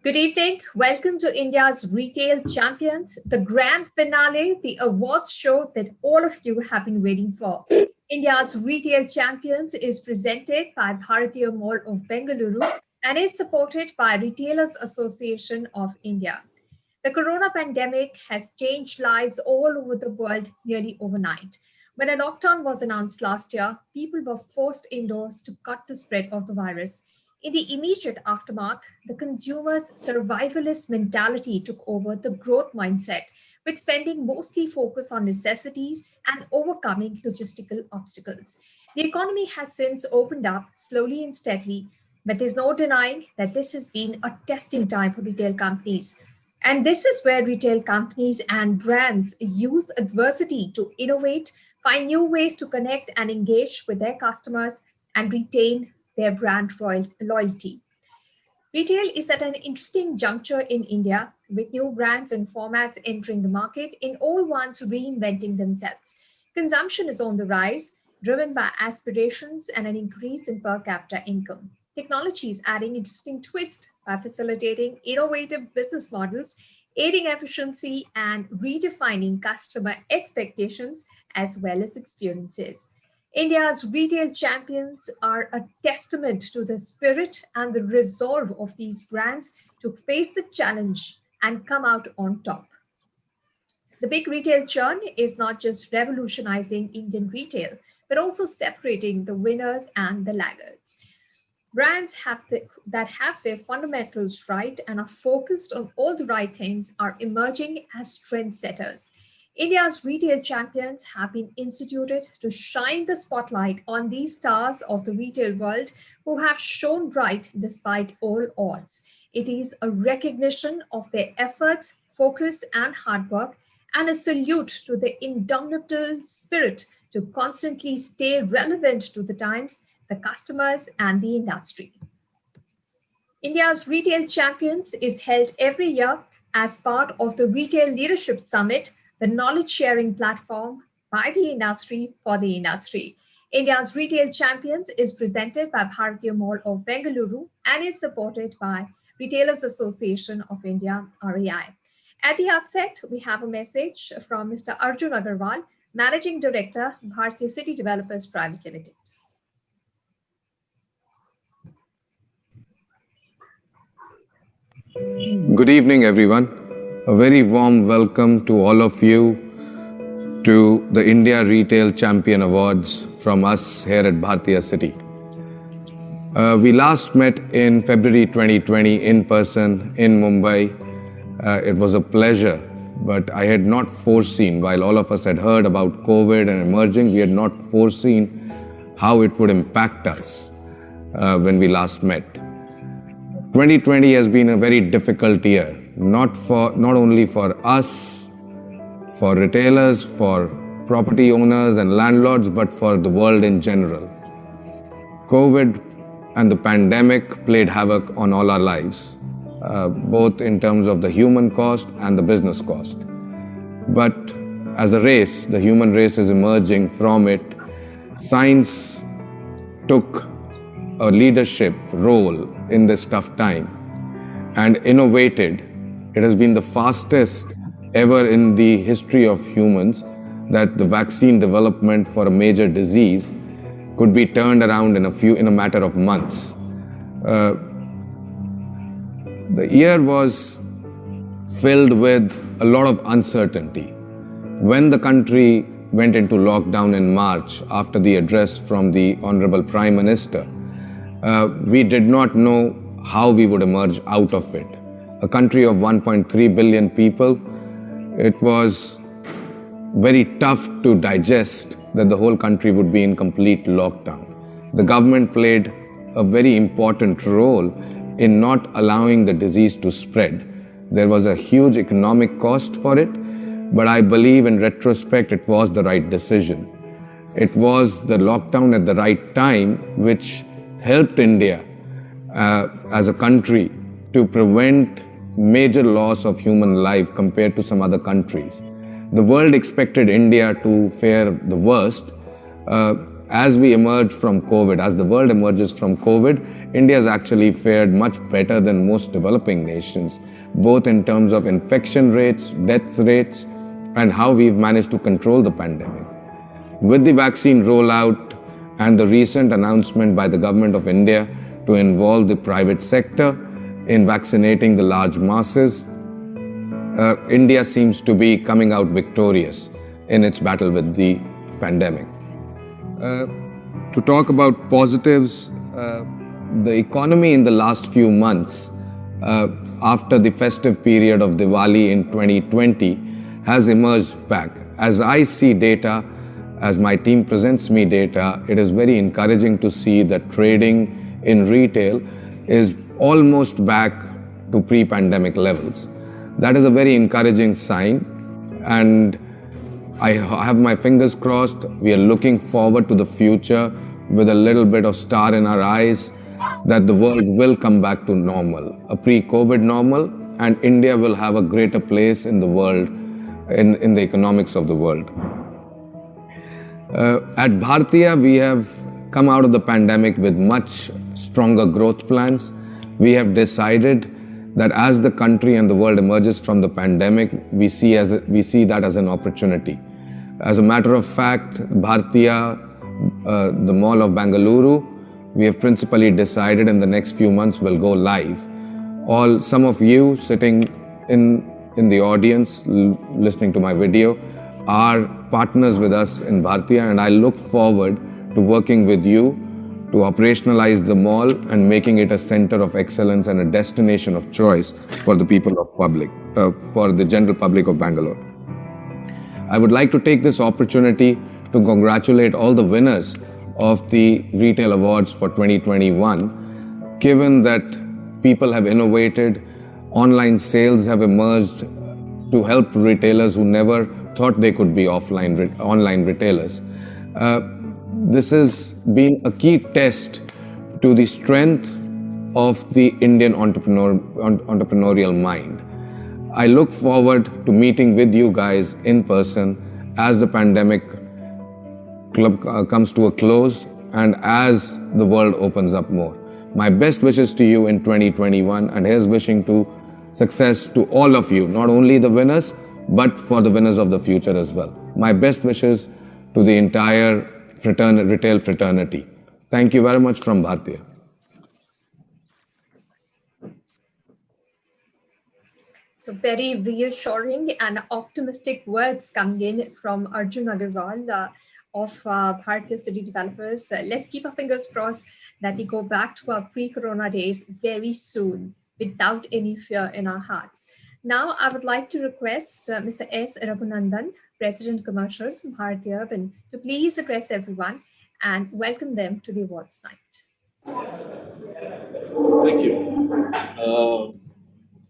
Good evening. Welcome to India's Retail Champions, the grand finale, the awards show that all of you have been waiting for. India's Retail Champions is presented by Bharatiya Mall of Bengaluru and is supported by Retailers Association of India. The corona pandemic has changed lives all over the world nearly overnight. When a lockdown was announced last year, people were forced indoors to cut the spread of the virus. In the immediate aftermath, the consumer's survivalist mentality took over the growth mindset, with spending mostly focused on necessities and overcoming logistical obstacles. The economy has since opened up slowly and steadily, but there's no denying that this has been a testing time for retail companies. And this is where retail companies and brands use adversity to innovate, find new ways to connect and engage with their customers, and retain their brand loyalty. Retail is at an interesting juncture in India, with new brands and formats entering the market, in all ones reinventing themselves. Consumption is on the rise, driven by aspirations and an increase in per capita income. Technology is adding interesting twist by facilitating innovative business models, aiding efficiency, and redefining customer expectations as well as experiences. India's retail champions are a testament to the spirit and the resolve of these brands to face the challenge and come out on top. The big retail churn is not just revolutionizing Indian retail, but also separating the winners and the laggards. That have their fundamentals right and are focused on all the right things are emerging as trendsetters. India's retail champions have been instituted to shine the spotlight on these stars of the retail world who have shone bright despite all odds. It is a recognition of their efforts, focus, and hard work, and a salute to the indomitable spirit to constantly stay relevant to the times, the customers, and the industry. India's Retail Champions is held every year as part of the Retail Leadership Summit, the knowledge sharing platform by the industry for the industry. India's Retail Champions is presented by Bharatiya Mall of Bengaluru and is supported by Retailers Association of India, REI. At the outset, we have a message from Mr. Arjun Agarwal, Managing Director, Bharatiya City Developers Private Limited. Good evening, everyone. A very warm welcome to all of you to the India Retail Champion Awards from us here at Bharatiya City. We last met in February 2020 in person in Mumbai. It was a pleasure, but I had not foreseen, while all of us had heard about COVID and emerging, we had not foreseen how it would impact us when we last met. 2020 has been a very difficult year, not only for us, for retailers, for property owners and landlords, but for the world in general. COVID and the pandemic played havoc on all our lives, both in terms of the human cost and the business cost. But as a race, the human race is emerging from it. Science took a leadership role in this tough time and innovated. It has been the fastest ever in the history of humans that the vaccine development for a major disease could be turned around in a matter of months. The year was filled with a lot of uncertainty. When the country went into lockdown in March after the address from the Honorable Prime Minister, we did not know how we would emerge out of it. A country of 1.3 billion people, it was very tough to digest that the whole country would be in complete lockdown. The government played a very important role in not allowing the disease to spread. There was a huge economic cost for it, but I believe in retrospect it was the right decision. It was the lockdown at the right time which helped India as a country to prevent major loss of human life compared to some other countries. The world expected India to fare the worst, as we emerge from COVID, as the world emerges from COVID, India has actually fared much better than most developing nations, both in terms of infection rates, death rates, and how we've managed to control the pandemic. With the vaccine rollout and the recent announcement by the government of India to involve the private sector in vaccinating the large masses, India seems to be coming out victorious in its battle with the pandemic. To talk about positives, the economy in the last few months, after the festive period of Diwali in 2020, has emerged back. As I see data, as my team presents me data, it is very encouraging to see that trading in retail is almost back to pre-pandemic levels. That is a very encouraging sign, and I have my fingers crossed. We are looking forward to the future with a little bit of star in our eyes that the world will come back to normal, a pre-COVID normal, and India will have a greater place in the world, in the economics of the world. At Bhartiya, we have come out of the pandemic with much stronger growth plans. We have decided that as the country and the world emerges from the pandemic, we see that as an opportunity. As a matter of fact, Bhartiya, the mall of Bengaluru, we have principally decided in the next few months will go live. Some of you sitting in the audience, listening to my video, are partners with us in Bhartiya, and I look forward to working with you to operationalize the mall and making it a center of excellence and a destination of choice for the people of for the general public of Bangalore. I would like to take this opportunity to congratulate all the winners of the Retail Awards for 2021. Given that people have innovated, online sales have emerged to help retailers who never thought they could be online retailers. This has been a key test to the strength of the Indian entrepreneurial mind. I look forward to meeting with you guys in person as the pandemic comes to a close and as the world opens up more. My best wishes to you in 2021, and here's wishing to success to all of you, not only the winners, but for the winners of the future as well. My best wishes to the entire retail fraternity. Thank you very much from Bhartiya. So very reassuring and optimistic words coming in from Arjun Agarwal of Bhartiya City Developers. Let's keep our fingers crossed that we go back to our pre-corona days very soon without any fear in our hearts. Now, I would like to request Mr. S. Raghunandan, President Commercial, Bhartiya Urban, to please address everyone and welcome them to the awards night. Thank you.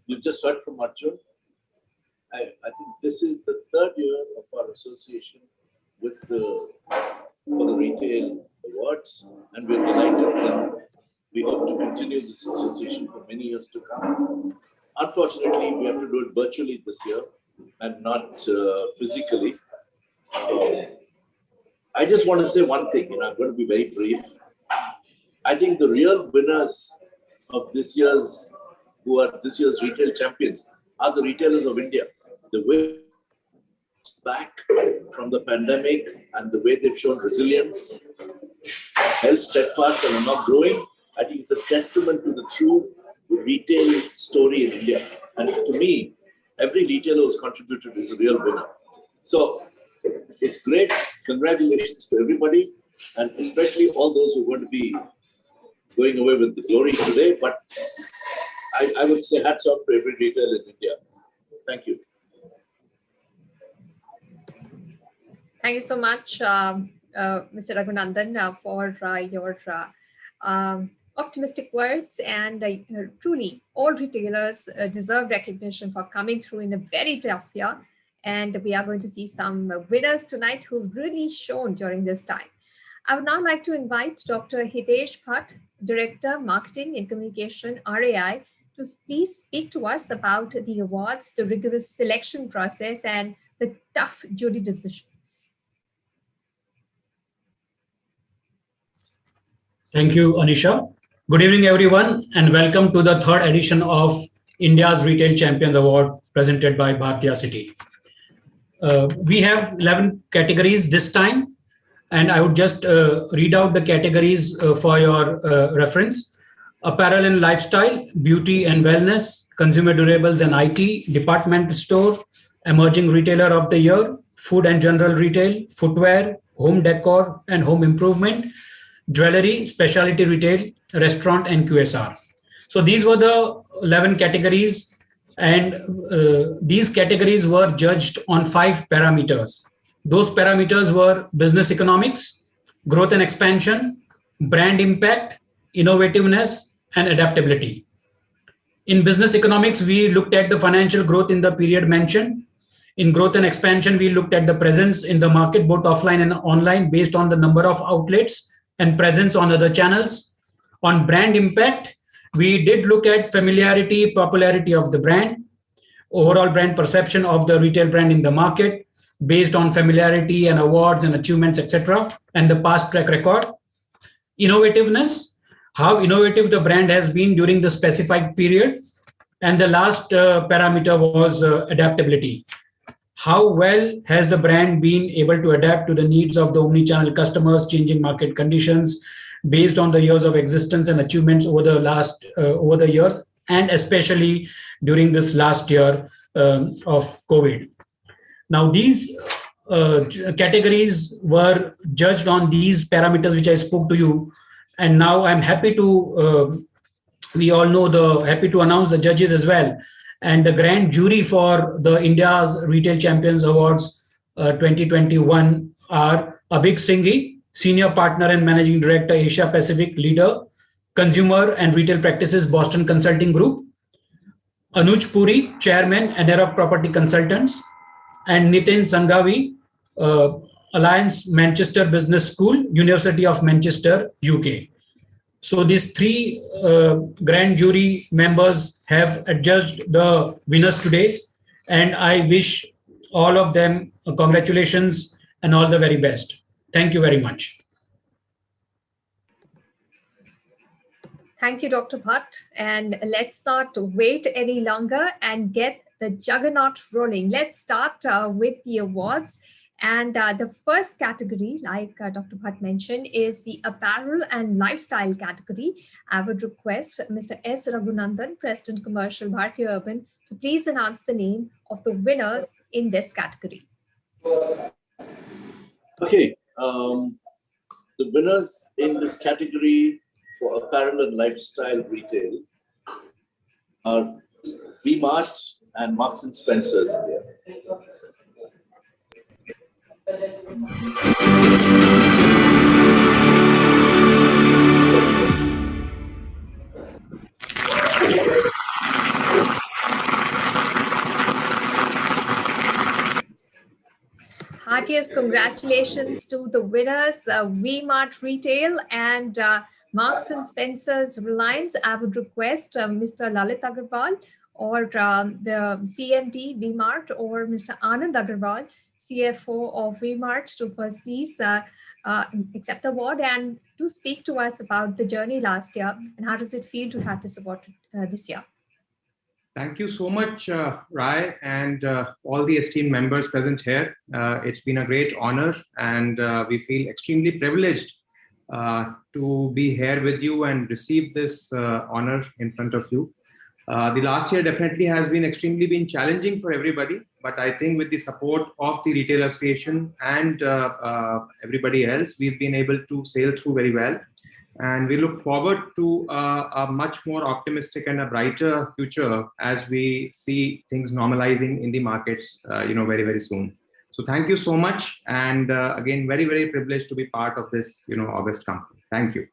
You just heard from Arjun. I think this is the third year of our association with for the Retail Awards, and we're delighted, and we hope to continue this association for many years to come. Unfortunately, we have to do it virtually this year and not physically. I just want to say one thing, I'm going to be very brief. I think the real winners of this year's retail champions are the retailers of India. The way back from the pandemic and the way they've shown resilience, held steadfast and are not growing, I think it's a testament to the true retail story in India. And to me, every retailer who's contributed is a real winner. So it's great. Congratulations to everybody, and especially all those who are going to be going away with the glory today. But I would say hats off to every retailer in India. Thank you. Thank you so much, Mr. Raghunandan, for your optimistic words. And truly, all retailers deserve recognition for coming through in a very tough year. And we are going to see some winners tonight who've really shone during this time. I would now like to invite Dr. Hitesh Bhatt, Director, Marketing and Communication, RAI, to please speak to us about the awards, the rigorous selection process, and the tough jury decisions. Thank you, Anisha. Good evening, everyone, and welcome to the third edition of India's Retail Champions Award presented by Bhartiya City. We have 11 categories this time, and I would just read out the categories for your reference. Apparel and lifestyle, beauty and wellness, consumer durables and IT, department store, emerging retailer of the year, food and general retail, footwear, home decor and home improvement, jewelry, specialty retail, restaurant, and QSR. So these were the 11 categories, and these categories were judged on 5 parameters. Those parameters were business economics, growth and expansion, brand impact, innovativeness, and adaptability. In business economics, we looked at the financial growth in the period mentioned. In growth and expansion, we looked at the presence in the market, both offline and online, based on the number of outlets and presence on other channels. On brand impact, we did look at familiarity, popularity of the brand, overall brand perception of the retail brand in the market, based on familiarity and awards and achievements, etc., and the past track record. Innovativeness, how innovative the brand has been during the specified period. And the last parameter was adaptability. How well has the brand been able to adapt to the needs of the omnichannel customers, changing market conditions based on the years of existence and achievements over the years, and especially during this last year of COVID. Now, these categories were judged on these parameters which I spoke to you, and now I'm happy to we all know happy to announce the judges as well. And the grand jury for the India's Retail Champions Awards 2021 are Abhik Singhi, Senior Partner and Managing Director, Asia Pacific Leader, Consumer and Retail Practices, Boston Consulting Group, Anuj Puri, Chairman, Anera Property Consultants, and Nitin Sanghavi, Alliance Manchester Business School, University of Manchester, UK. So these 3 grand jury members have adjudged the winners today, and I wish all of them congratulations and all the very best. Thank you very much. Thank you, Dr. Bhatt. And let's not wait any longer and get the juggernaut rolling. Let's start with the awards. And the first category, like Dr. Bhatt mentioned, is the apparel and lifestyle category. I would request Mr. S. Raghunandan, President Commercial, Bharti Urban, to please announce the name of the winners in this category. Okay, the winners in this category for apparel and lifestyle retail are V-Mart and Marks and Spencer's India. Heartiest congratulations to the winners, V-Mart Retail and Marks and Spencer's Reliance. I would request Mr. Lalit Agarwal or the CMD V-Mart or Mr. Anand Agarwal, CFO of V-Mart, to first please accept the award and to speak to us about the journey last year and how does it feel to have this award this year. Thank you so much, Rai, and all the esteemed members present here. It's been a great honor, and we feel extremely privileged to be here with you and receive this honor in front of you. The last year definitely has been extremely challenging for everybody, but I think with the support of the Retail Association and everybody else, we've been able to sail through very well. And we look forward to a much more optimistic and a brighter future as we see things normalizing in the markets, very, very soon. So thank you so much. And again, very, very privileged to be part of this, August company. Thank you.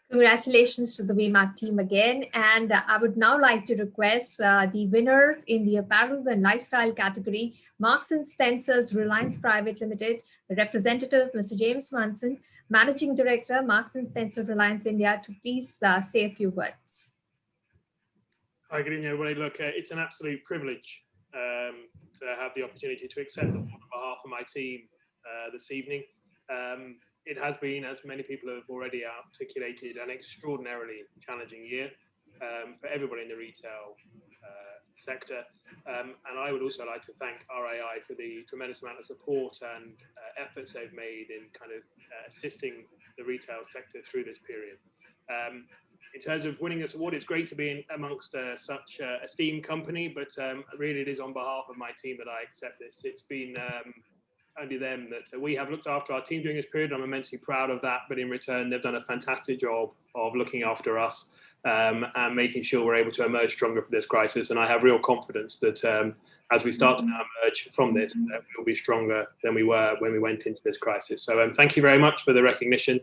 Congratulations to the V-Mart team again. And I would now like to request the winner in the apparel and lifestyle category, Marks and Spencer's Reliance Private Limited, the representative, Mr. James Munson, Managing Director, Marks and Spencer Reliance India, to please say a few words. Hi, good evening, everybody. Look, it's an absolute privilege to have the opportunity to accept the award on behalf of my team this evening. it has been, as many people have already articulated, an extraordinarily challenging year for everybody in the retail sector. And I would also like to thank RAI for the tremendous amount of support and efforts they've made in kind of assisting the retail sector through this period. In terms of winning this award, it's great to be amongst such a esteemed company, but really it is on behalf of my team that I accept this. It's been only them that we have looked after our team during this period. I'm immensely proud of that, but in return, they've done a fantastic job of looking after us and making sure we're able to emerge stronger from this crisis. And I have real confidence that as we start to now emerge from this, that we'll be stronger than we were when we went into this crisis. So thank you very much for the recognition,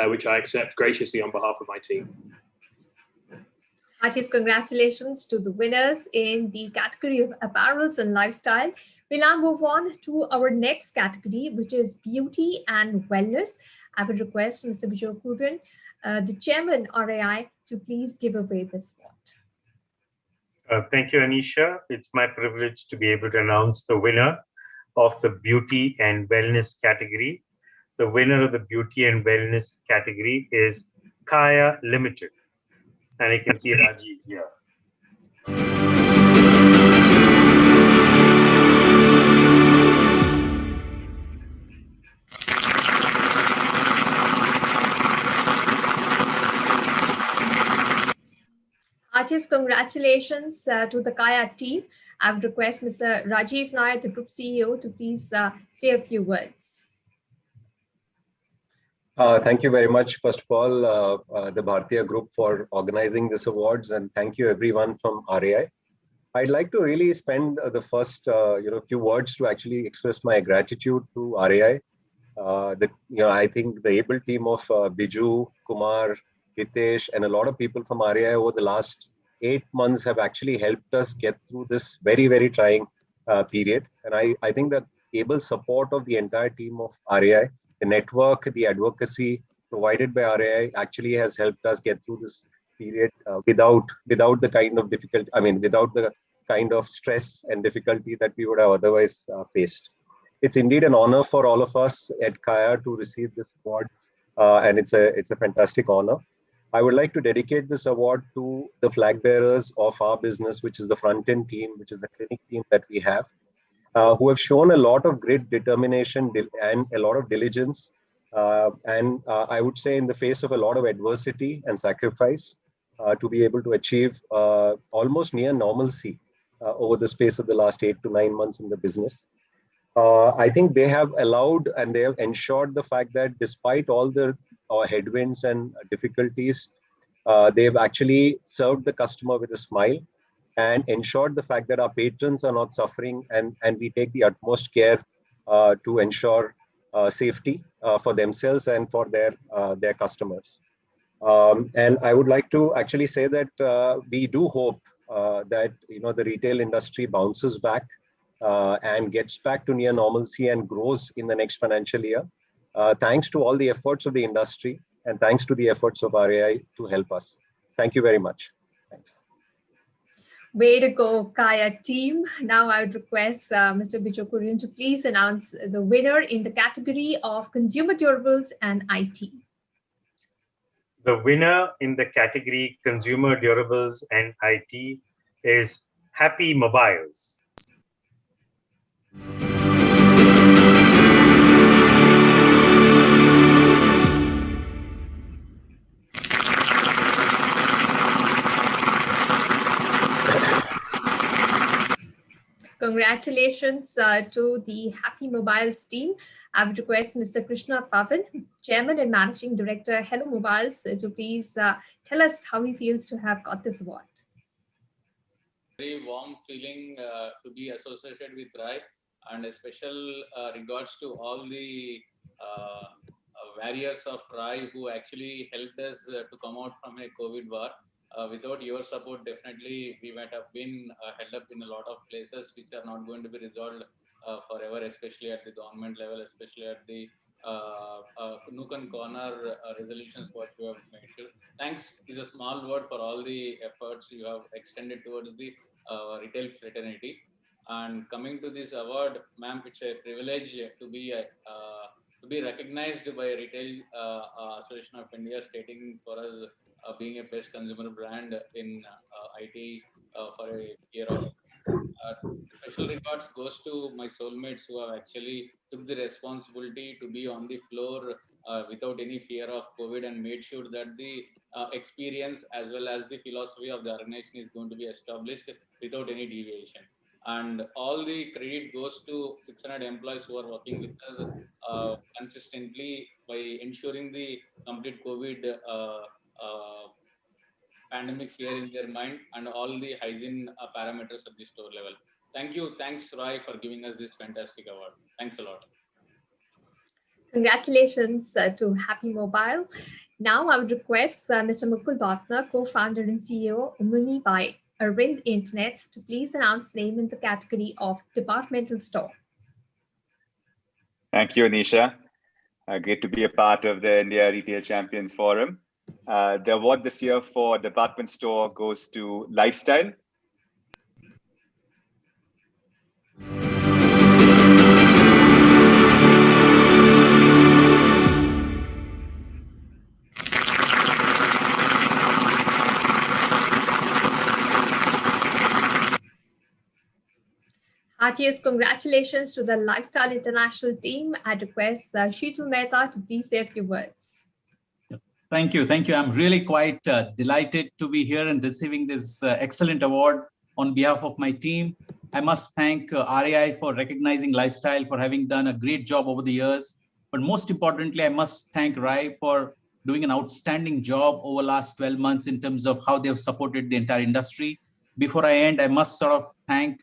which I accept graciously on behalf of my team. Heartiest congratulations to the winners in the category of apparels and lifestyle. We'll now move on to our next category, which is beauty and wellness. I would request Mr. Bijou Kurin, the chairman RAI, to please give away this award. Thank you, Anisha. It's my privilege to be able to announce the winner of the beauty and wellness category. The winner of the beauty and wellness category is Kaya Limited. And you can see Rajiv here. Heartiest congratulations to the Kaya team. I would request Mr. Rajiv Nair, the group CEO, to please say a few words. Thank you very much, first of all, the Bhartiya Group for organizing this awards, and thank you everyone from RAI. I'd like to really spend the first few words to actually express my gratitude to RAI. I think the able team of Biju, Kumar, Hitesh, and a lot of people from RAI over the last 8 months have actually helped us get through this very, very trying period. And I think that able support of the entire team of RAI, the network, the advocacy provided by RAI actually has helped us get through this period without the kind of without the kind of stress and difficulty that we would have otherwise faced. It's indeed an honor for all of us at Kaya to receive this award, and it's a fantastic honor. I would like to dedicate this award to the flag bearers of our business, which is the front-end team, which is the clinic team that we have, who have shown a lot of great determination and a lot of diligence. I would say in the face of a lot of adversity and sacrifice, to be able to achieve almost near normalcy over the space of the last 8 to 9 months in the business. I think they have allowed and they have ensured the fact that despite all the headwinds and difficulties, they've actually served the customer with a smile and ensured the fact that our patrons are not suffering, and we take the utmost care to ensure safety for themselves and for their customers. And I would like to actually say that we do hope that the retail industry bounces back and gets back to near normalcy and grows in the next financial year, thanks to all the efforts of the industry and thanks to the efforts of RAI to help us. Thank you very much. Thanks. Way to go, Kaya team. Now I would request Mr. Bijou Kurin to please announce the winner in the category of consumer durables and IT. The winner in the category consumer durables and IT is Happy Mobiles. Congratulations to the Happy Mobiles team. I would request Mr. Krishna Pavan, Chairman and Managing Director, Hello Mobiles, to please tell us how he feels to have got this award. Very warm feeling to be associated with RAI, and a special regards to all the warriors of RAI who actually helped us to come out from a COVID war. Without your support, definitely we might have been held up in a lot of places which are not going to be resolved forever, especially at the government level, especially at the nook and corner resolutions what you have made sure. Thanks is a small word for all the efforts you have extended towards the retail fraternity. And coming to this award, ma'am, it's a privilege to be to be recognized by Retail Association of India, stating for us being a best consumer brand in IT for a year of. Special regards goes to my soulmates who have actually took the responsibility to be on the floor without any fear of COVID and made sure that the experience as well as the philosophy of the organization is going to be established without any deviation. And all the credit goes to 600 employees who are working with us consistently by ensuring the complete COVID pandemic fear in their mind and all the hygiene parameters at the store level. Thank you. Thanks, Roy, for giving us this fantastic award. Thanks a lot. Congratulations to Happy Mobile. Now I would request Mr. Mukul Bhatna, co-founder and CEO Muni by Arvind Internet, to please announce name in the category of departmental store. Thank you, Anisha. Great to be a part of the India Retail Champions Forum. The award this year for department store goes to Lifestyle. Heartiest congratulations to the Lifestyle International team. I request Sheetal Mehta to please say a few words. Thank you. Thank you. I'm really quite delighted to be here and receiving this excellent award on behalf of my team. I must thank RAI for recognizing Lifestyle, for having done a great job over the years. But most importantly, I must thank RAI for doing an outstanding job over the last 12 months in terms of how they have supported the entire industry. Before I end, I must sort of thank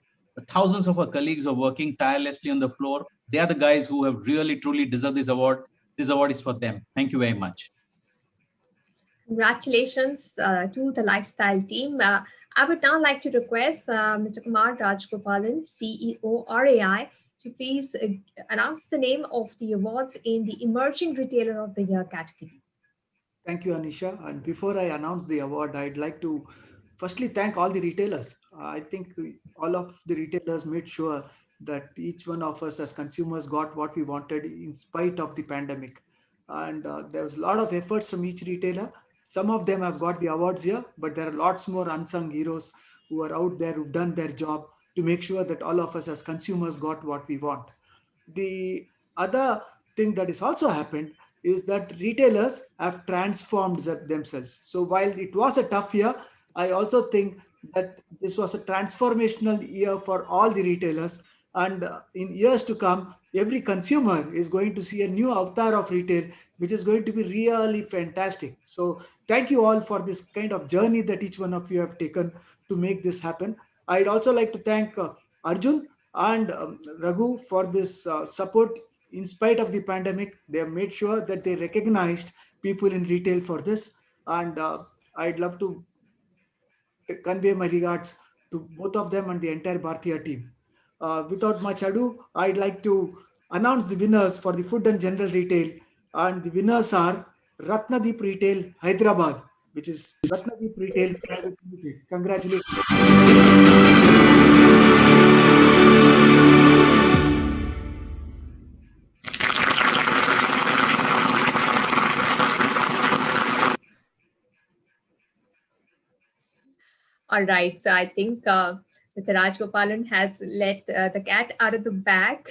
thousands of our colleagues who are working tirelessly on the floor. They are the guys who have really, truly deserved this award. This award is for them. Thank you very much. Congratulations to the Lifestyle team. I would now like to request Mr. Kumar Rajgopalan, CEO RAI, to please announce the name of the awards in the Emerging Retailer of the Year category. Thank you, Anisha. And before I announce the award, I'd like to firstly thank all the retailers. I think all of the retailers made sure that each one of us as consumers got what we wanted in spite of the pandemic. And there was a lot of efforts from each retailer. Some of them have got the awards here, but there are lots more unsung heroes who are out there who've done their job to make sure that all of us as consumers got what we want. The other thing that has also happened is that retailers have transformed themselves. So while it was a tough year, I also think that this was a transformational year for all the retailers. And in years to come, every consumer is going to see a new avatar of retail, which is going to be really fantastic. So thank you all for this kind of journey that each one of you have taken to make this happen. I'd also like to thank Arjun and Raghu for this support. In spite of the pandemic, they have made sure that they recognized people in retail for this. And I'd love to convey my regards to both of them and the entire Bhartiya team. Without much ado, I'd like to announce the winners for the food and general retail. And the winners are Ratnadeep Retail, Hyderabad, which is Ratnadeep Retail Private Limited. Congratulations. All right, so I think Mr. Rajgopalan has let the cat out of the bag.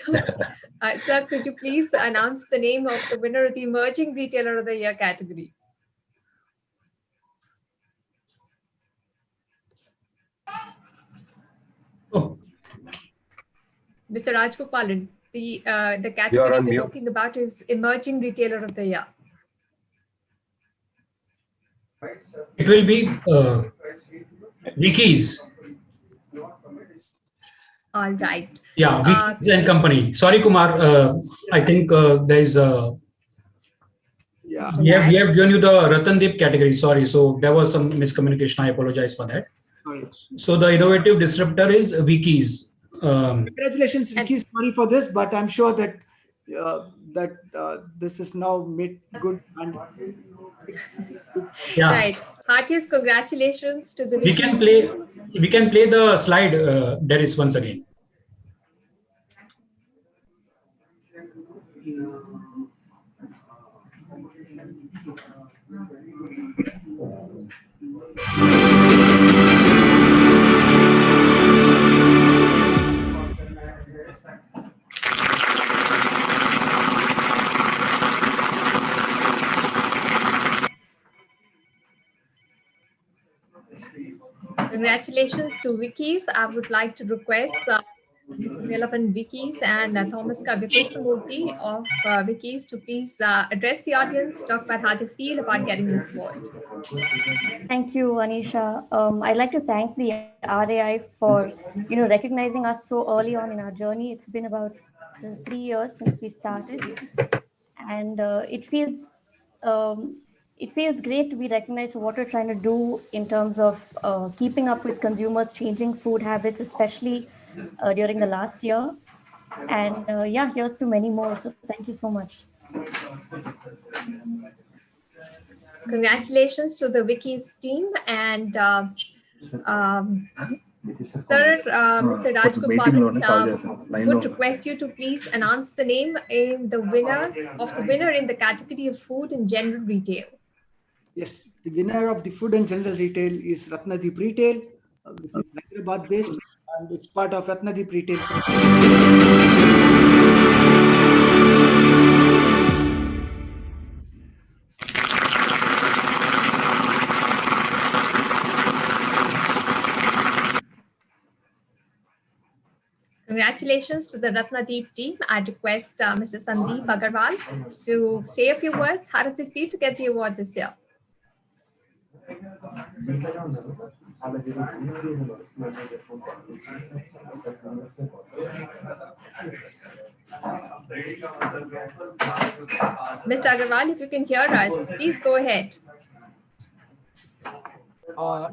Sir, could you please announce the name of the winner of the Emerging Retailer of the Year category? Oh. Mr. Rajgopalan, the category we're talking about is Emerging Retailer of the Year. It will be Vicky's. All right. Yeah, Vicky's and Company. Sorry, Kumar. I think there is a. Yeah. We have given you the Ratnadeep category. Sorry. So there was some miscommunication. I apologize for that. So the innovative disruptor is Vicky's. Congratulations, Vicky. Sorry for this, but I'm sure that this is now made good. And yeah. Right. Heartiest congratulations to the We can play. We can play the slide. There is once again. Congratulations to Wikis. I would like to request Mr. Nilapan Wikis and Thomas Kavyakrishnamoorthy of Wikis to please address the audience, talk about how they feel about getting this award. Thank you, Anisha. I'd like to thank the RAI for recognizing us so early on in our journey. It's been about 3 years since we started, and it feels great to be recognized for what we're trying to do in terms of keeping up with consumers' changing food habits, especially during the last year. And yeah, here's to many more. So thank you so much. Congratulations to the Wikis team and Sir, Mr. Rajgopalan would request you to please announce the name in the winner in the category of food and general retail. Yes, the winner of the food and general retail is Ratnadeep Retail, which is Hyderabad based, and it's part of Ratnadeep Retail. Congratulations to the Ratnadeep team. I'd request Mr. Sandeep Agarwal to say a few words. How does it feel to get the award this year? Mr. Agarwal, if you can hear us, please go ahead.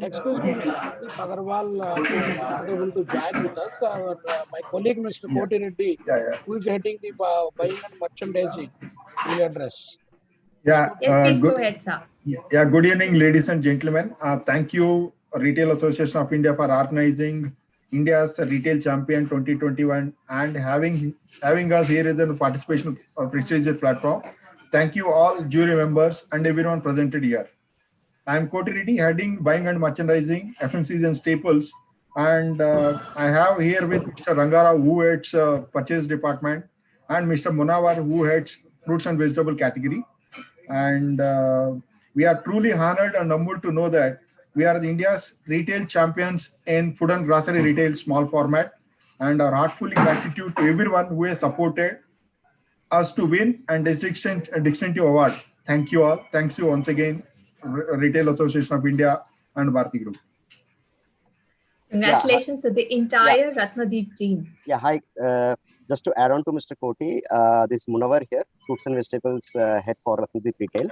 Excuse me, Mr. Agarwal is not able to join with us. My colleague, Mr. Koti Reddy, who is heading the buying and merchandising, will address. Yeah. Yes, please go ahead, sir. Yeah. Good evening, ladies and gentlemen. Thank you, Retail Association of India, for organizing India's Retail Champion 2021 and having us here as a participation prestigious platform. Thank you all jury members and everyone presented here. I am Koti Reddy, heading buying and merchandising, FMCs and staples. And I have here with Mr. Rangara, who heads purchase department, and Mr. Munawar, who heads fruits and vegetable category. And we are truly honored and humbled to know that we are the India's retail champions in food and grocery retail small format, and our heartfully gratitude to everyone who has supported us to win and distinctive award. Thank you all. Thanks you once again, Retail Association of India and Bharti Group. Congratulations to the entire Ratnadeep team. Yeah, hi. Just to add on to Mr. Koti, this Munawar here, fruits and vegetables head for Ratnadeep Retail.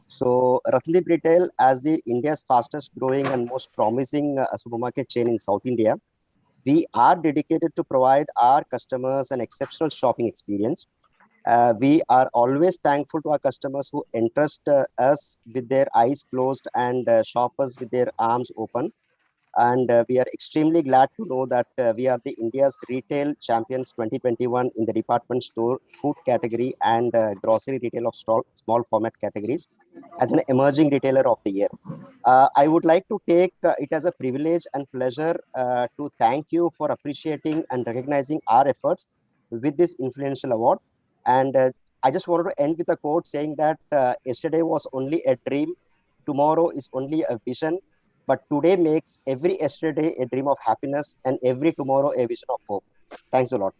So Ratnadeep Retail, as the India's fastest growing and most promising supermarket chain in South India, we are dedicated to provide our customers an exceptional shopping experience. We are always thankful to our customers who entrust us with their eyes closed and shop us with their arms open. And we are extremely glad to know that we are the India's Retail Champions 2021 in the department store, food category, and grocery retail of small format categories as an emerging retailer of the year. I would like to take it as a privilege and pleasure to thank you for appreciating and recognizing our efforts with this influential award. And I just wanted to end with a quote saying that yesterday was only a dream, tomorrow is only a vision, but today makes every yesterday a dream of happiness and every tomorrow a vision of hope. Thanks a lot.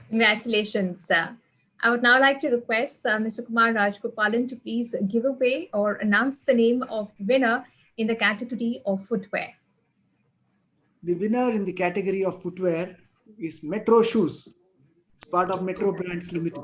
Congratulations. I would now like to request Mr. Kumar Rajgopalan to please give away or announce the name of the winner in the category of footwear. The winner in the category of footwear is Metro Shoes. It's part of Metro Brands Limited.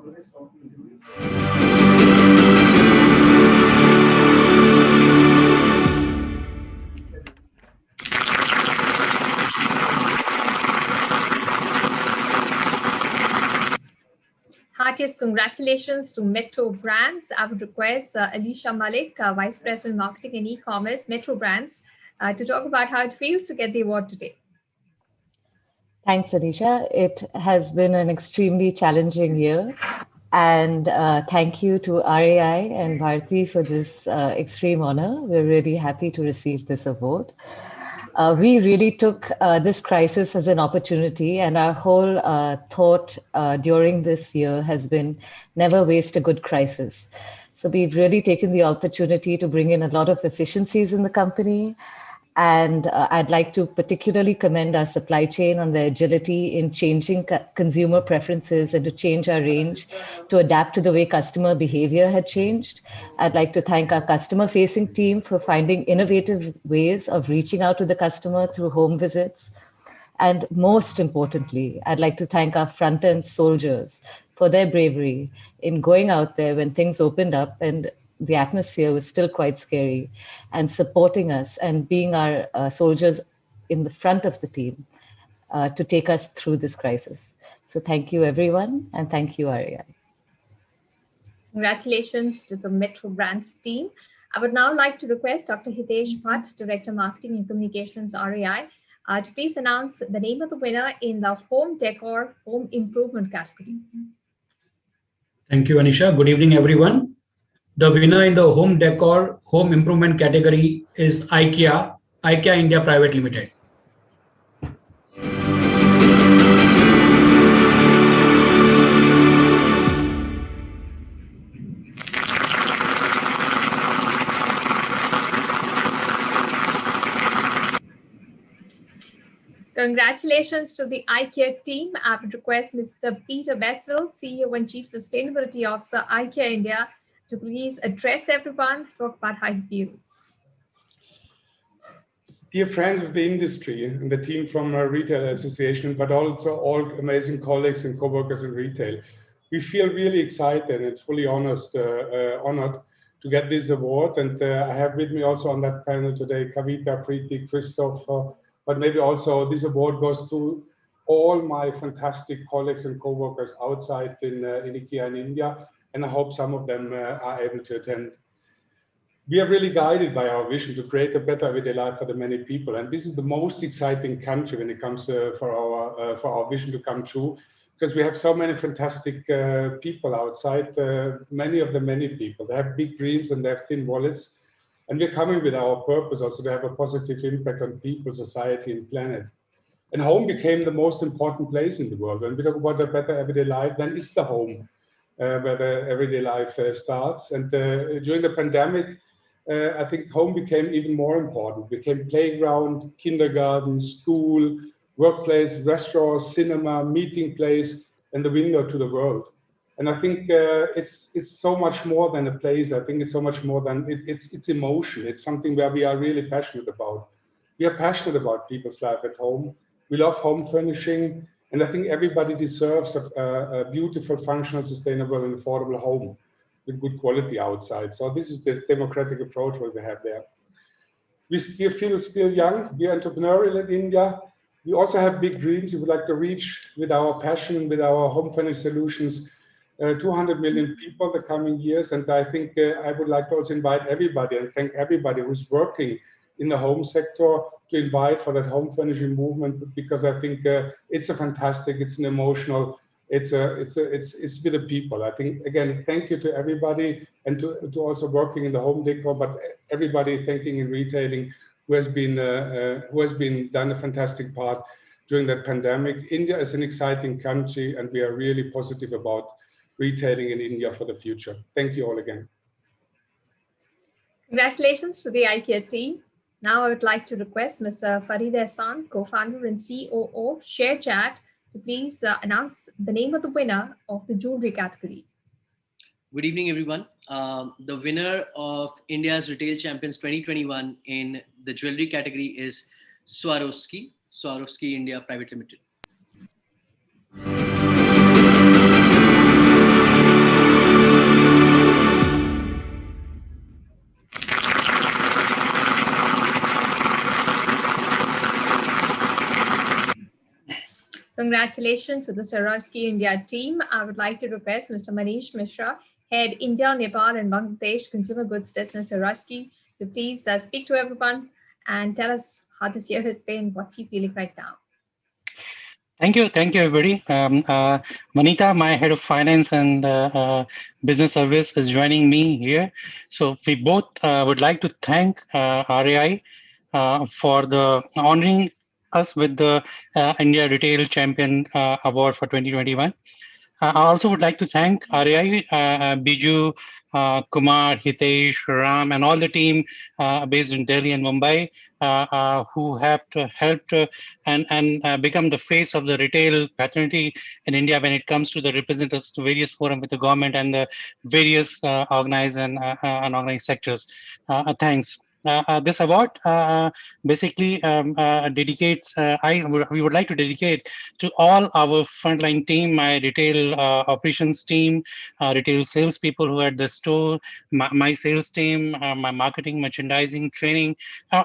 Heartiest congratulations to Metro Brands. I would request Alicia Malik, Vice President Marketing and E-Commerce, Metro Brands, to talk about how it feels to get the award today. Thanks, Anisha. It has been an extremely challenging year. And thank you to RAI and Bharti for this extreme honor. We're really happy to receive this award. We really took this crisis as an opportunity, and our whole thought during this year has been never waste a good crisis. So we've really taken the opportunity to bring in a lot of efficiencies in the company. And I'd like to particularly commend our supply chain on their agility in changing consumer preferences and to change our range to adapt to the way customer behavior had changed. I'd like to thank our customer facing team for finding innovative ways of reaching out to the customer through home visits. And most importantly, I'd like to thank our front end soldiers for their bravery in going out there when things opened up and the atmosphere was still quite scary, and supporting us and being our soldiers in the front of the team to take us through this crisis. So thank you, everyone, and thank you, RAI. Congratulations to the Metro Brands team. I would now like to request Dr. Hitesh Bhatt, Director Marketing and Communications, RAI, to please announce the name of the winner in the Home Decor Home Improvement category. Thank you, Anisha. Good evening, everyone. The winner in the Home Decor Home Improvement category is IKEA India Private Limited. Congratulations to the IKEA team. I would request Mr. Peter Betzel, CEO and Chief Sustainability Officer, IKEA India, to please address everyone, talk about how he feels. Dear friends of the industry and the team from Retail Association, but also all amazing colleagues and co-workers in retail, we feel really excited and it's fully honored to get this award. And I have with me also on that panel today, Kavita, Preeti, Christoph, but maybe also this award goes to all my fantastic colleagues and co-workers outside in IKEA in India, and I hope some of them are able to attend. We are really guided by our vision to create a better everyday life for the many people, and this is the most exciting country when it comes for our vision to come true, because we have so many fantastic people outside. Many of the many people, they have big dreams and they have thin wallets, and we're coming with our purpose also to have a positive impact on people, society, and planet. And home became the most important place in the world. When we talk about a better everyday life, then it's the home where the everyday life starts. And during the pandemic, I think home became even more important. It became playground, kindergarten, school, workplace, restaurants, cinema, meeting place, and the window to the world. And I think it's so much more than a place. I think it's so much more than it's emotion. It's something where we are really passionate about. We are passionate about people's life at home. We love home furnishing, and I think everybody deserves a beautiful, functional, sustainable, and affordable home with good quality outside. So this is the democratic approach what we have there. We feel still young. We are entrepreneurial in India. We also have big dreams. We would like to reach with our passion, with our home furnish solutions, 200 million people the coming years. And I think I would like to also invite everybody and thank everybody who's working in the home sector to invite for that home furnishing movement, because I think it's a fantastic, it's an emotional, it's with the people. I think, again, thank you to everybody and to also working in the home decor, but everybody thanking in retailing who has been done a fantastic part during that pandemic. India is an exciting country, and we are really positive about retailing in India for the future. Thank you all again. Congratulations to the IKEA team. Now I would like to request Mr. Farid Ehsan, co-founder and COO, ShareChat, to please announce the name of the winner of the jewelry category. Good evening, everyone. The winner of India's Retail Champions 2021 in the jewelry category is Swarovski India Private Limited. Congratulations to the Swarovski India team. I would like to request Mr. Manish Mishra, Head India, Nepal and Bangladesh Consumer Goods Business Swarovski, to please speak to everyone and tell us how this year has been, what's he feeling right now. Thank you, everybody. Manita, my head of finance and business service, is joining me here. So we both would like to thank RAI for the honoring us with the India Retail Champion Award for 2021. I also would like to thank RAI, Biju, Kumar, Hitesh, Ram, and all the team based in Delhi and Mumbai who have helped and become the face of the retail fraternity in India when it comes to the representatives to various forums with the government and the various organized and unorganized sectors. Thanks. This award basically dedicates, we would like to dedicate to all our frontline team, my retail operations team, retail sales people who are at the store, my sales team, my marketing, merchandising, training,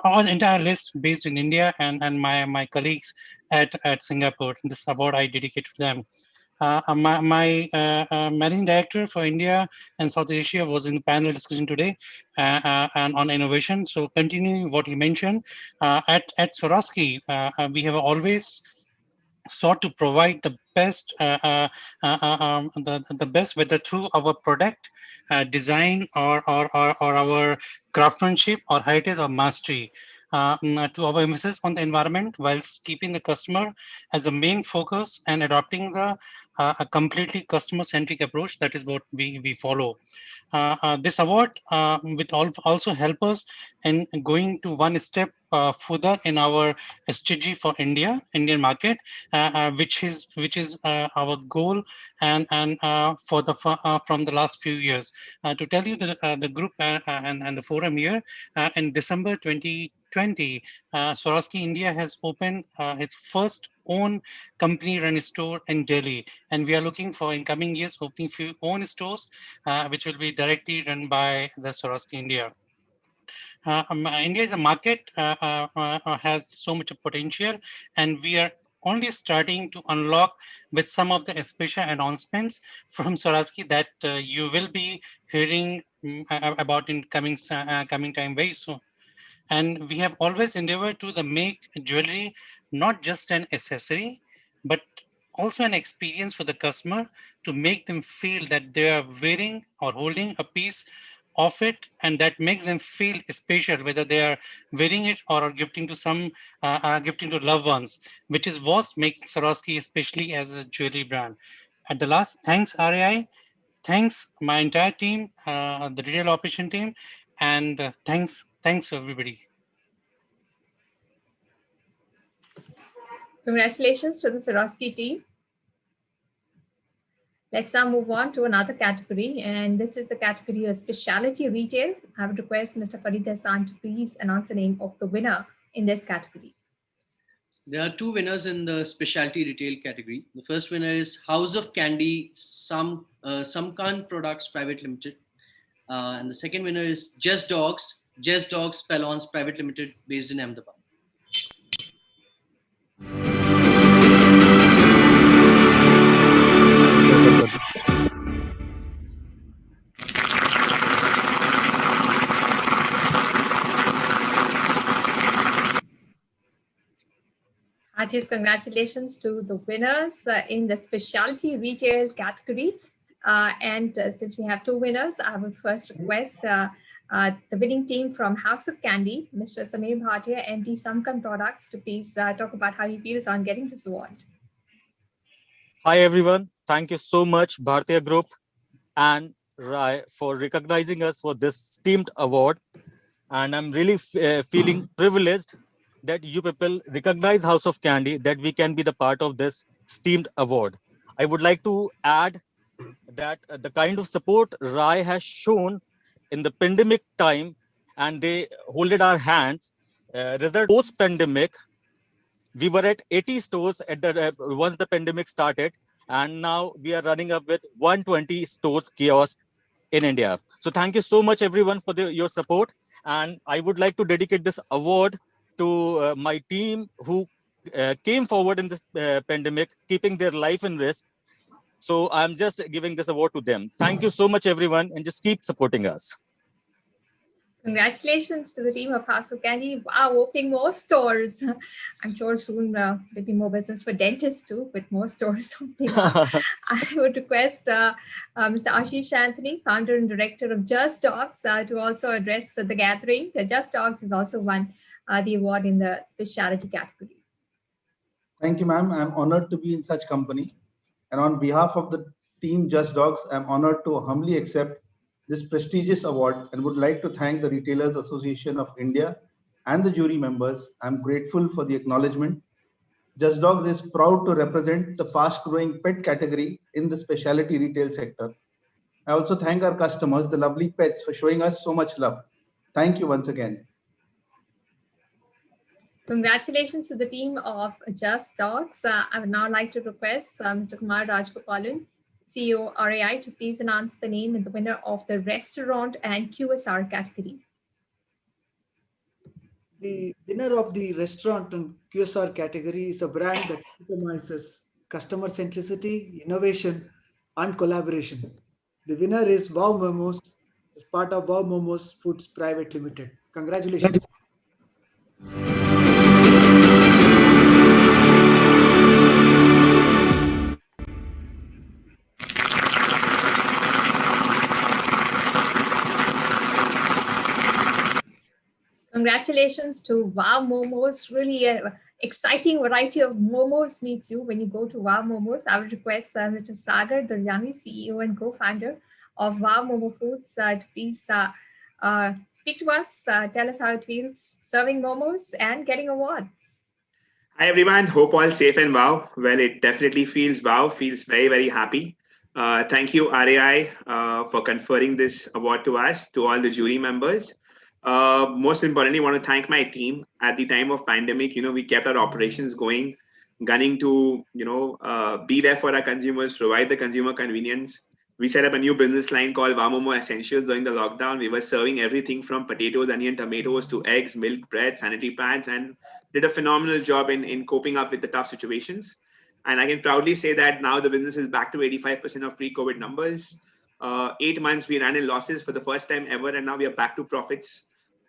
all entire list based in India, and my colleagues at Singapore. This award I dedicate to them. My managing director for India and South Asia was in the panel discussion today and on innovation. So continuing what he mentioned, at Swarovski, we have always sought to provide the best the best, whether through our product design or our craftsmanship or heritage or mastery, to our emphasis on the environment whilst keeping the customer as the main focus and adopting the a completely customer centric approach. That is what we follow. This award will also help us in going to one step further in our strategy for Indian market, which is our goal and for the from the last few years. To tell you the group and the forum here, in December 2020, Swarovski India has opened its first own company-run store in Delhi, and we are looking for in coming years opening few own stores, which will be directly run by the Swarovski India. India is a market has so much potential, and we are only starting to unlock with some of the special announcements from Swarovski that you will be hearing about in coming time very soon. And we have always endeavored to make jewelry not just an accessory, but also an experience for the customer, to make them feel that they are wearing or holding a piece of it, and that makes them feel special, whether they are wearing it or are gifting to gifting to loved ones, which is what makes Swarovski especially as a jewelry brand. At the last, thanks RAI, thanks my entire team, the retail operation team, and thanks to everybody. Congratulations to the Swarovski team. Let's now move on to another category, and this is the category of specialty retail. I would request Mr. Farid Hassan to please announce the name of the winner in this category. There are two winners in the specialty retail category. The first winner is House of Candy Samkan Products Private Limited. And the second winner is Just Dogs Pelons Private Limited, based in Ahmedabad. Heartiest congratulations to the winners in the specialty retail category. Since we have two winners, I would first request the winning team from House of Candy, Mr. Samir Bhatia, MD Samkan Products, to please talk about how he feels on getting this award. Hi, everyone. Thank you so much, Bhartiya Group and Rai, for recognizing us for this esteemed award. And I'm really feeling privileged that you people recognize House of Candy, that we can be the part of this esteemed award. I would like to add that the kind of support Rai has shown in the pandemic time, and they holded our hands, result post-pandemic, we were at 80 stores at the once the pandemic started, and now we are running up with 120 stores kiosk in India. So thank you so much, everyone, for your support. And I would like to dedicate this award to my team who came forward in this pandemic, keeping their life in risk. So I'm just giving this award to them. Thank you so much, everyone, and just keep supporting us. Congratulations to the team of House of Candy. Wow, opening more stores. I'm sure soon there'll be more business for dentists too, with more stores opening up. I would request Mr. Ashish Anthony, founder and director of Just Dogs, to also address the gathering. Just Dogs has also won the award in the specialty category. Thank you, ma'am. I'm honored to be in such company. And on behalf of the team Just Dogs, I'm honored to humbly accept this prestigious award and would like to thank the Retailers Association of India and the jury members. I'm grateful for the acknowledgement. Just Dogs is proud to represent the fast-growing pet category in the specialty retail sector. I also thank our customers, the lovely pets, for showing us so much love. Thank you once again. Congratulations to the team of Just Dogs. I would now like to request Mr. Kumar Rajgopalan, CEO RAI, to please announce the name and the winner of the restaurant and QSR category. The winner of the restaurant and QSR category is a brand that epitomizes customer centricity, innovation, and collaboration. The winner is Wow Momos, as part of Wow Momos Foods Private Limited. Congratulations. Congratulations to Wow Momos. Really exciting variety of momos meets you when you go to Wow Momos. I would request Mr. Sagar Duryani, CEO and co-founder of Wow Momo Foods, to please speak to us, tell us how it feels serving momos and getting awards. Hi everyone, hope all safe and wow. Well, it definitely feels wow, feels very, very happy. Thank you RAI for conferring this award to us, to all the jury members. Most importantly, I want to thank my team. At the time of pandemic, we kept our operations going, gunning to, be there for our consumers, provide the consumer convenience. We set up a new business line called Vamomo Essentials during the lockdown. We were serving everything from potatoes, onion, tomatoes to eggs, milk, bread, sanitary pads, and did a phenomenal job in coping up with the tough situations. And I can proudly say that now the business is back to 85% of pre-COVID numbers. 8 months we ran in losses for the first time ever, and now we are back to profits.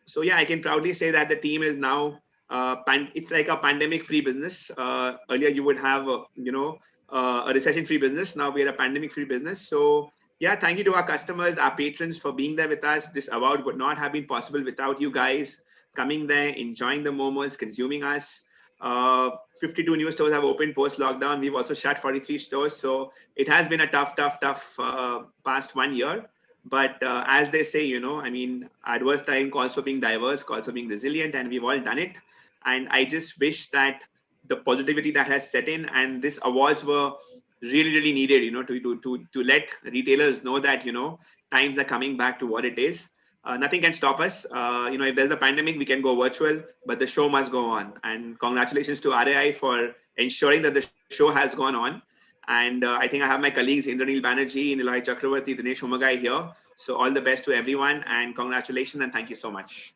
So yeah, I can proudly say that the team is now, it's like a pandemic-free business. Earlier you would have, a recession-free business. Now we are a pandemic-free business. So yeah, thank you to our customers, our patrons for being there with us. This award would not have been possible without you guys coming there, enjoying the momos, consuming us. 52 new stores have opened post-lockdown. We've also shut 43 stores. So it has been a tough past 1 year. But as they say, adverse time calls for being diverse, calls for being resilient, and we've all done it. And I just wish that the positivity that has set in, and these awards were really, really needed, to let retailers know that, times are coming back to what it is. Nothing can stop us. If there's a pandemic, we can go virtual, but the show must go on. And congratulations to RAI for ensuring that the show has gone on. And I think I have my colleagues Indranil Banerjee, Nilay Chakravarti, Dinesh Homagai here. So all the best to everyone, and congratulations and thank you so much.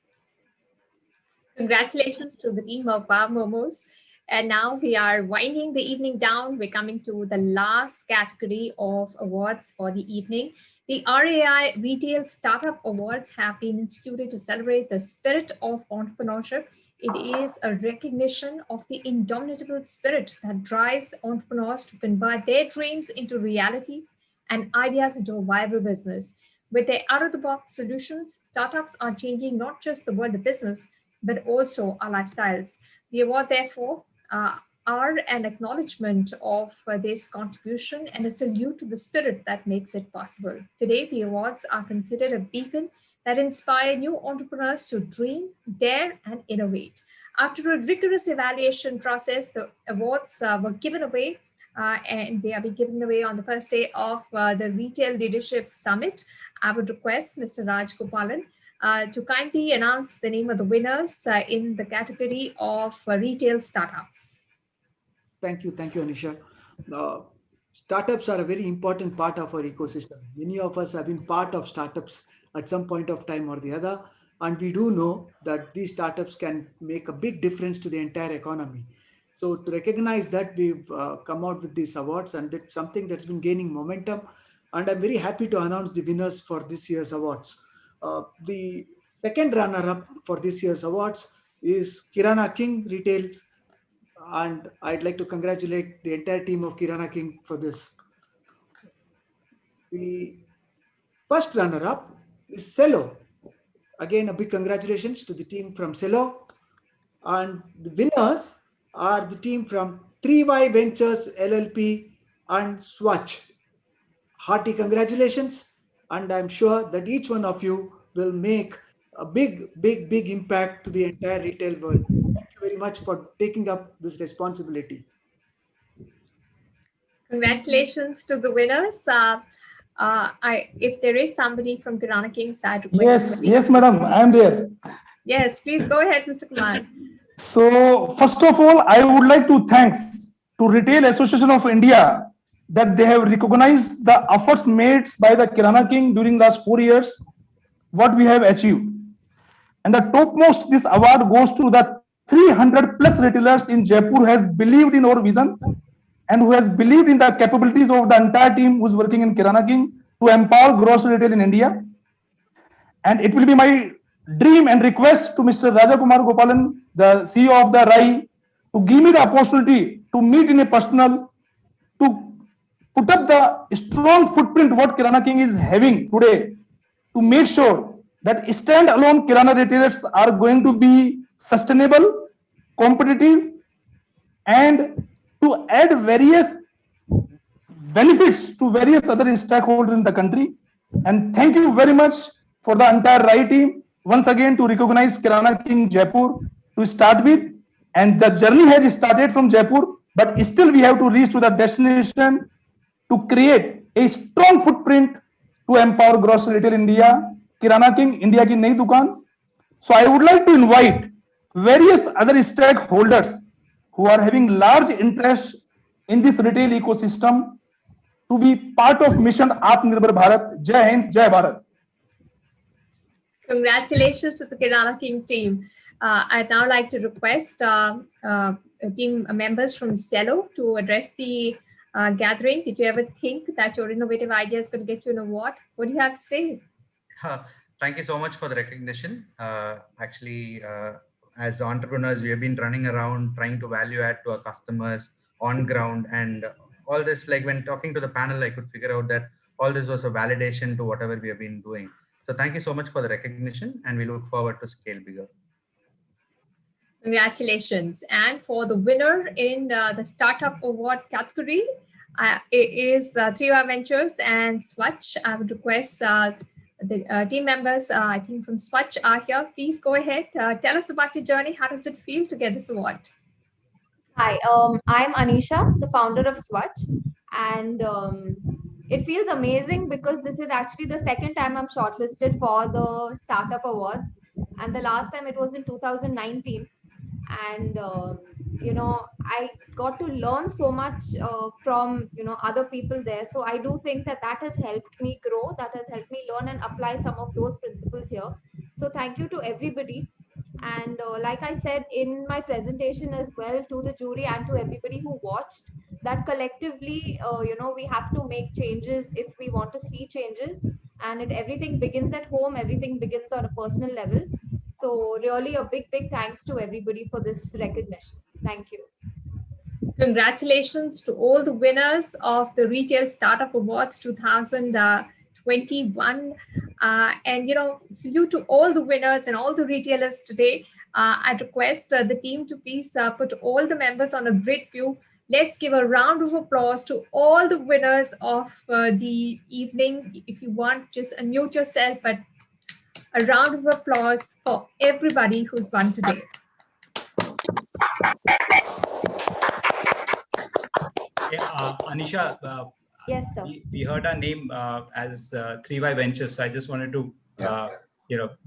Congratulations to the team of Wow Momos. And now we are winding the evening down. We're coming to the last category of awards for the evening. The RAI Retail Startup Awards have been instituted to celebrate the spirit of entrepreneurship. It is a recognition of the indomitable spirit that drives entrepreneurs to convert their dreams into realities and ideas into a viable business. With their out-of-the-box solutions, startups are changing not just the world of business, but also our lifestyles. The award, therefore, are an acknowledgement of this contribution and a salute to the spirit that makes it possible. Today, the awards are considered a beacon that inspire new entrepreneurs to dream, dare, and innovate. After a rigorous evaluation process, the awards were given away, and they are being given away on the first day of the Retail Leadership Summit. I would request Mr. Raj Gopalan to kindly announce the name of the winners in the category of retail startups. Thank you, Anisha. Startups are a very important part of our ecosystem. Many of us have been part of startups at some point of time or the other, and we do know that these startups can make a big difference to the entire economy. So to recognize that, we've come out with these awards, and it's something that's been gaining momentum. And I'm very happy to announce the winners for this year's awards. The second runner-up for this year's awards is Kirana King Retail, and I'd like to congratulate the entire team of Kirana King for this. The first runner-up is Cello. Again, a big congratulations to the team from Cello. And the winners are the team from 3Y Ventures LLP and Swatch. Hearty congratulations. And I'm sure that each one of you will make a big impact to the entire retail world. Thank you very much for taking up this responsibility. Congratulations to the winners. If there is somebody from Kirana King's side, yes, madam, I am there. Yes, please go ahead, Mr. Kumar. So, first of all, I would like to thanks to Retail Association of India that they have recognized the efforts made by the Kirana King during the last 4 years, what we have achieved. And the topmost this award goes to the 300 plus retailers in Jaipur has believed in our vision and who has believed in the capabilities of the entire team who is working in Kirana King to empower grocery retail in India. And it will be my dream and request to Mr. Raja Kumar Gopalan, the CEO of the RAI, to give me the opportunity to meet in a personal, to put up the strong footprint what Kirana King is having today, to make sure that stand-alone Kirana retailers are going to be sustainable, competitive, and to add various benefits to various other stakeholders in the country. And thank you very much for the entire RAI team once again to recognize Kirana King Jaipur to start with. And the journey has started from Jaipur, but still we have to reach to the destination to create a strong footprint to empower grocery retail in India. Kirana King, India ki nayi dukaan. So I would like to invite various other stakeholders who are having large interest in this retail ecosystem to be part of mission Atmanirbhar Bharat. Jai Hind, Jai Bharat. Congratulations to the Kirana King team. I'd now like to request team members from Cello to address the gathering. Did you ever think that your innovative idea is going to get you an award? What do you have to say? Thank you so much for the recognition. As entrepreneurs, we have been running around trying to value add to our customers on ground, and all this, like when talking to the panel, I could figure out that all this was a validation to whatever we have been doing. So thank you so much for the recognition, and we look forward to scale bigger. Congratulations. And for the winner in the Startup Award category, it is 3Y Ventures and Swatch. I would request the team members, I think from Swatch are here. Please go ahead. Tell us about your journey. How does it feel to get this award? Hi, I'm Anisha, the founder of Swatch, and it feels amazing because this is actually the second time I'm shortlisted for the Startup Awards, and the last time it was in 2019. And I got to learn so much from other people there. So I do think that has helped me grow, that has helped me learn and apply some of those principles here. So thank you to everybody. And like I said in my presentation as well, to the jury and to everybody who watched, that collectively we have to make changes if we want to see changes. And everything begins at home, everything begins on a personal level. So really a big thanks to everybody for this recognition. Thank you. Congratulations to all the winners of the Retail Startup Awards 2021. And salute to all the winners and all the retailers today. I'd request the team to please put all the members on a grid view. Let's give a round of applause to all the winners of the evening. If you want, just unmute yourself, but a round of applause for everybody who's won today. Anisha, yes, sir. We heard our name as 3Y Ventures. So I just wanted to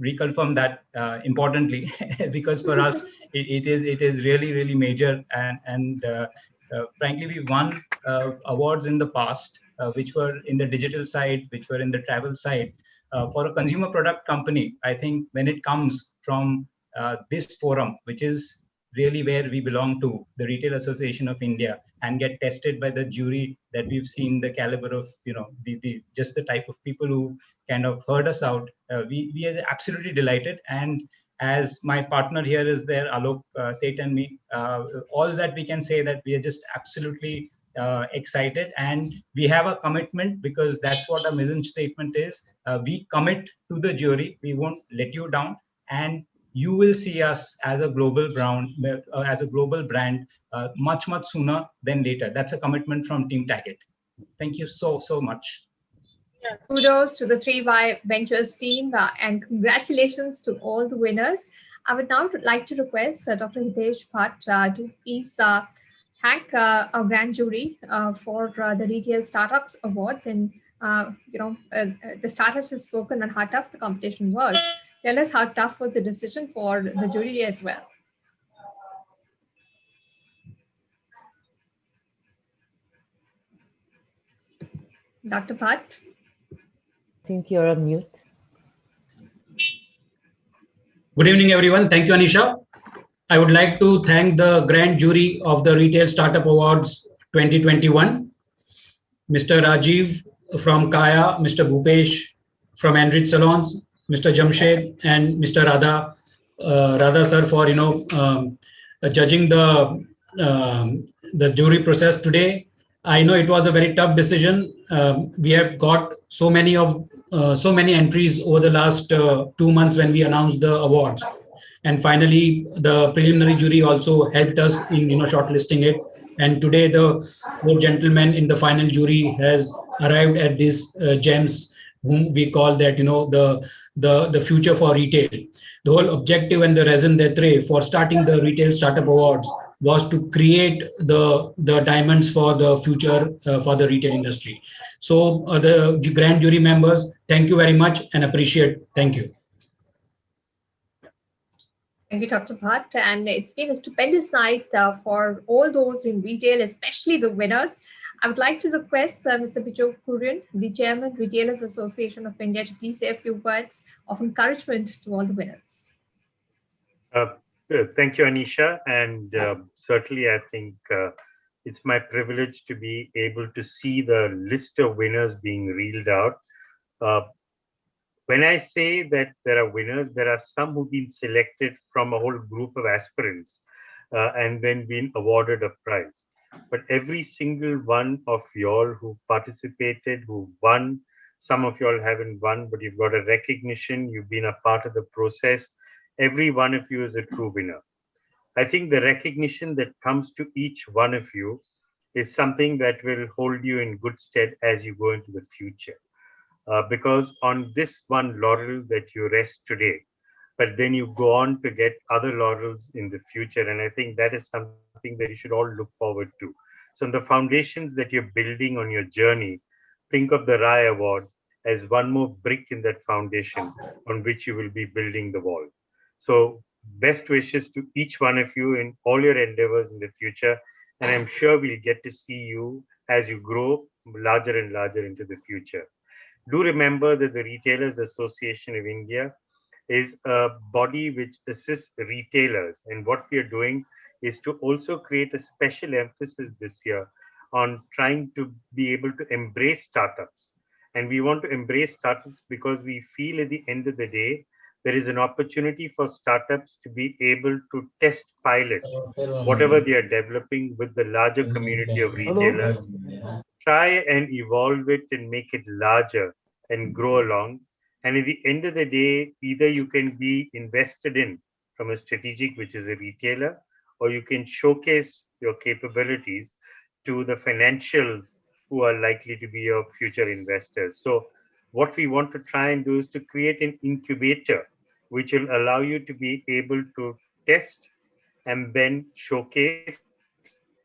reconfirm that importantly, because for us it is really major, and frankly we won awards in the past which were in the digital side, which were in the travel side. For a consumer product company, I think when it comes from this forum, which is really where we belong to, the Retail Association of India, and get tested by the jury that we've seen the caliber of, the just the type of people who kind of heard us out. We are absolutely delighted. And as my partner here is there, Alok, Seth and me, all that we can say that we are just absolutely excited, and we have a commitment, because that's what our mission statement is. We commit to the jury. We won't let you down, and you will see us as a global brand much sooner than later. That's a commitment from Team Target. Thank you so much. Kudos to the 3Y Ventures team and congratulations to all the winners. I would now like to request Dr. Hitesh Bhatt to please thank our grand jury for the Retail Startups Awards. And, the startups have spoken on how tough the competition was. Tell us how tough was the decision for the jury as well. Dr. Bhatt? I think you're on mute. Good evening, everyone. Thank you, Anisha. I would like to thank the grand jury of the Retail Startup Awards 2021, Mr. Rajiv from Kaya, Mr. Bhupesh from Enrich Salons, Mr. Jamshed and Mr. Radha sir for judging the jury process today. I know it was a very tough decision. We have got so many entries over the last 2 months when we announced the awards, and finally the preliminary jury also helped us in shortlisting it. And today the 4 gentlemen in the final jury has arrived at these gems, whom we call that the future for retail. The whole objective and the raison d'etre for starting the Retail Startup Awards was to create the diamonds for the future for the retail industry. So the grand jury members, thank you very much and appreciate. Thank you. Thank you, Dr. Bhatt. And it's been a stupendous night for all those in retail, especially the winners. I would like to request Mr. Bijoy Kurian, the Chairman, Retailers Association of India, to please say a few words of encouragement to all the winners. Thank you, Anisha. And certainly, I think it's my privilege to be able to see the list of winners being reeled out. When I say that there are winners, there are some who've been selected from a whole group of aspirants and then been awarded a prize. But every single one of y'all who participated, who won, some of y'all haven't won, but you've got a recognition, you've been a part of the process. Every one of you is a true winner. I think the recognition that comes to each one of you is something that will hold you in good stead as you go into the future. Because on this one laurel that you rest today, but then you go on to get other laurels in the future. And I think that is something that you should all look forward to. So on the foundations that you're building on your journey, think of the RAI Award as one more brick in that foundation on which you will be building the wall. So best wishes to each one of you in all your endeavors in the future. And I'm sure we'll get to see you as you grow larger and larger into the future. Do remember that the Retailers Association of India is a body which assists retailers. And what we are doing is to also create a special emphasis this year on trying to be able to embrace startups. And we want to embrace startups because we feel at the end of the day, there is an opportunity for startups to be able to test pilot whatever they are developing with the larger community of retailers, try and evolve it and make it larger and grow along. And at the end of the day, either you can be invested in from a strategic, which is a retailer, or you can showcase your capabilities to the financials who are likely to be your future investors. So what we want to try and do is to create an incubator, which will allow you to be able to test and then showcase,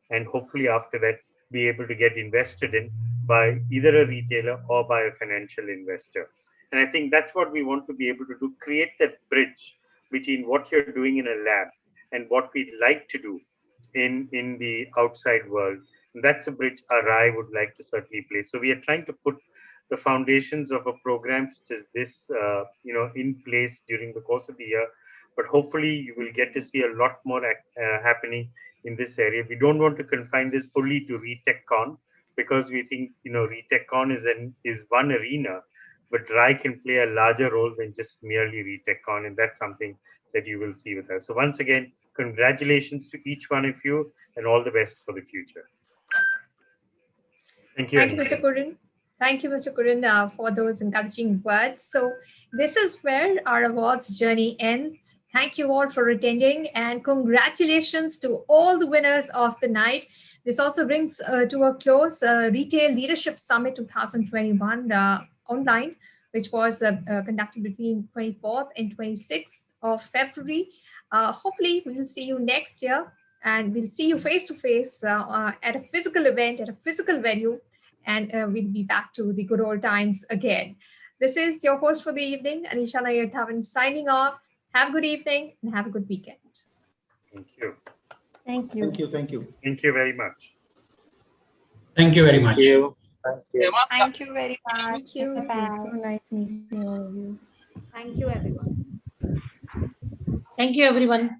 and hopefully after that, be able to get invested in by either a retailer or by a financial investor. And I think that's what we want to be able to do, create that bridge between what you're doing in a lab and what we'd like to do in the outside world. And that's a bridge RI would like to certainly play. So we are trying to put the foundations of a program such as this, in place during the course of the year, but hopefully you will get to see a lot more happening in this area. We don't want to confine this only to ReTechCon, because we think, ReTechCon is one arena, but RAI can play a larger role than just merely ReTechCon, and that's something that you will see with us. So once again, congratulations to each one of you, and all the best for the future. Thank you. Thank you, Mr. Kurin. Thank you, Mr. Kurin, for those encouraging words. So this is where our awards journey ends. Thank you all for attending, and congratulations to all the winners of the night. This also brings to a close Retail Leadership Summit 2021 online, which was conducted between 24th and 26th of February. Hopefully, we will see you next year, and we'll see you face to face at a physical event, at a physical venue, and we'll be back to the good old times again. This is your host for the evening, Anisha Nair-Thavan, signing off. Have a good evening and have a good weekend. Thank you. Thank you. Thank you. Thank you. Thank you very much. Thank you very much. Thank you. Thank you. Thank you very much. Thank you. Bye. So nice meeting all of you. Thank you, everyone. Thank you, everyone.